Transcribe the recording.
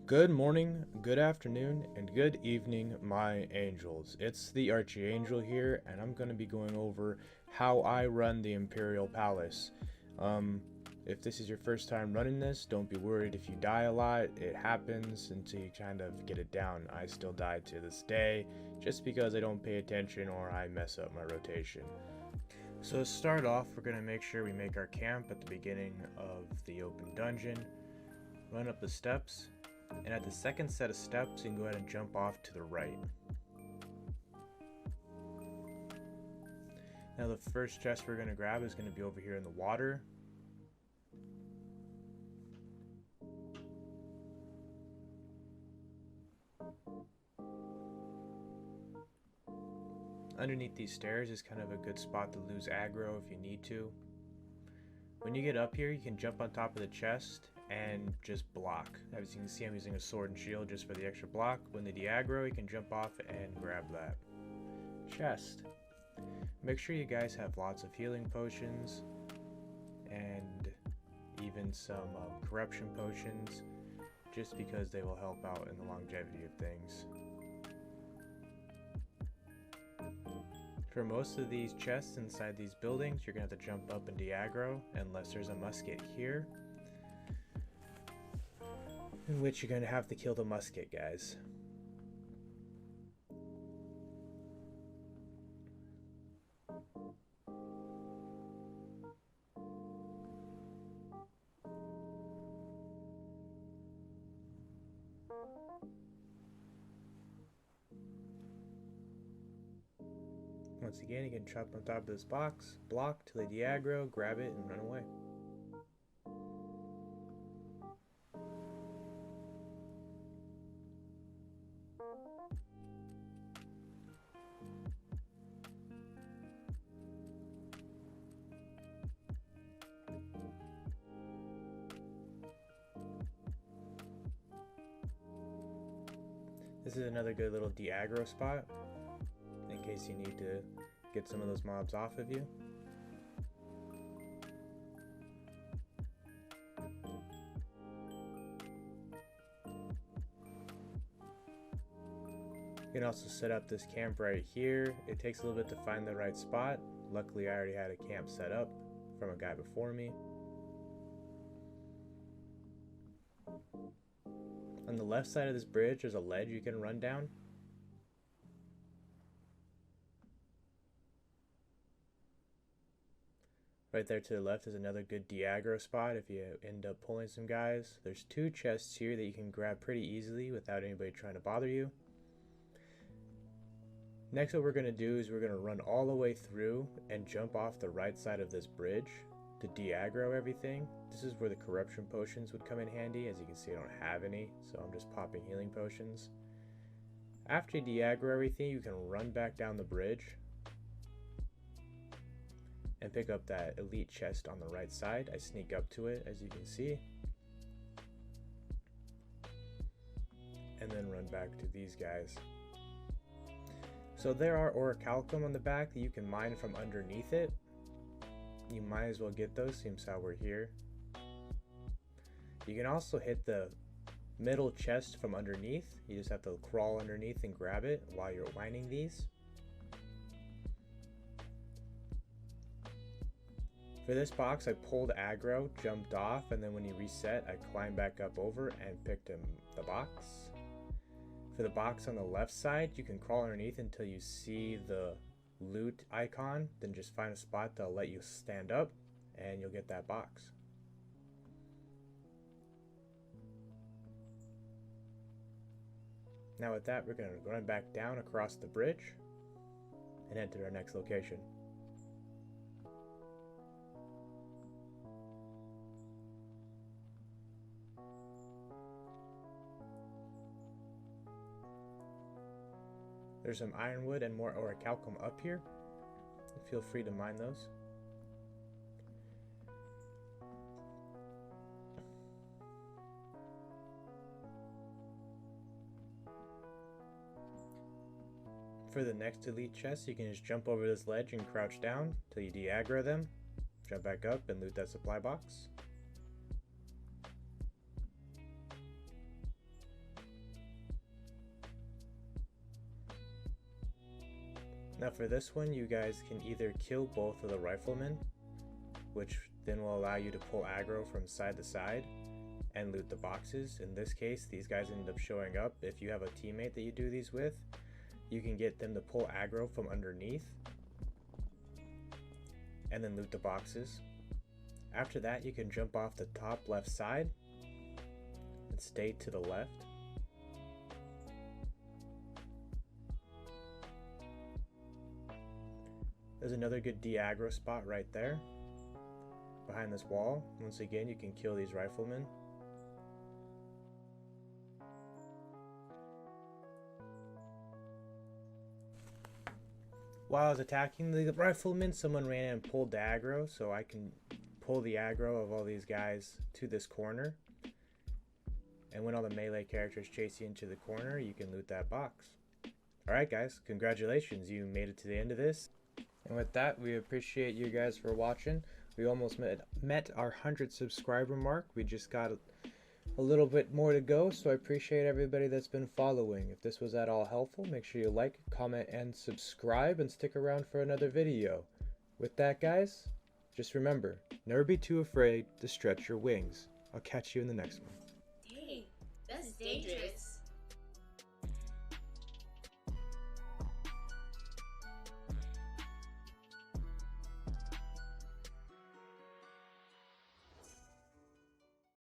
Good morning, good afternoon, and good evening, my angels. It's the Archangel here, and I'm going to be going over how I run the Imperial Palace. Um, if this is your first time running this, don't be worried if you die a lot. It happens until you kind of get it down. I still die to this day, just because I don't pay attention or I mess up my rotation. So to start off, we're going to make sure we make our camp at the beginning of the open dungeon. Run up the steps. And at the second set of steps, you can go ahead and jump off to the right. Now the first chest we're going to grab is going to be over here in the water. Underneath these stairs is kind of a good spot to lose aggro if you need to. When you get up here, you can jump on top of the chest and just block. As you can see, I'm using a sword and shield just for the extra block. When they de-aggro, you can jump off and grab that chest. Make sure you guys have lots of healing potions and even some corruption potions, just because they will help out in the longevity of things. For most of these chests inside these buildings, you're going to have to jump up and de-aggro, unless there's a musket here, in which you're going to have to kill the musket, guys. Once again, you can chop on top of this box, block till they de-aggro, grab it, and run away. This is another good little de-aggro spot, in case you need to get some of those mobs off of you. You can also set up this camp right here. It takes a little bit to find the right spot. Luckily, I already had a camp set up from a guy before me. On the left side of this bridge, there's a ledge you can run down. Right there to the left is another good de-aggro spot if you end up pulling some guys. There's two chests here that you can grab pretty easily without anybody trying to bother you. Next, what we're going to do is we're going to run all the way through and jump off the right side of this bridge to de-aggro everything. This is where the corruption potions would come in handy. As you can see, I don't have any, so I'm just popping healing potions. After you de-aggro everything, you can run back down the bridge and pick up that elite chest on the right side. I sneak up to it, as you can see, and then run back to these guys. So there are orichalcum on the back that you can mine from underneath it. You might as well get those, seems how we're here. You can also hit the middle chest from underneath. You just have to crawl underneath and grab it while you're mining these. For this box, I pulled aggro, jumped off, and then when he reset, I climbed back up over and picked him the box. For the box on the left side, you can crawl underneath until you see the loot icon, then just find a spot that'll let you stand up, and you'll get that box. Now with that, we're going to run back down across the bridge and head to our next location. There's some ironwood and more orichalcum up here. Feel free to mine those. For the next elite chest, you can just jump over this ledge and crouch down till you de-aggro them. Jump back up and loot that supply box. Now for this one, you guys can either kill both of the riflemen, which then will allow you to pull aggro from side to side and loot the boxes. In this case, these guys end up showing up. If you have a teammate that you do these with, you can get them to pull aggro from underneath and then loot the boxes. After that, you can jump off the top left side and stay to the left. There's another good de-aggro spot right there behind this wall. Once again, you can kill these riflemen. While I was attacking the riflemen, someone ran in and pulled the aggro, so I can pull the aggro of all these guys to this corner. And when all the melee characters chase you into the corner, you can loot that box. Alright guys, congratulations, you made it to the end of this. And with that, we appreciate you guys for watching. We almost met our 100 subscriber mark. We just got a little bit more to go, so I appreciate everybody that's been following. If this was at all helpful, make sure you like, comment, and subscribe, and stick around for another video. With that, guys, just remember, never be too afraid to stretch your wings. I'll catch you in the next one. Dang, that's dangerous.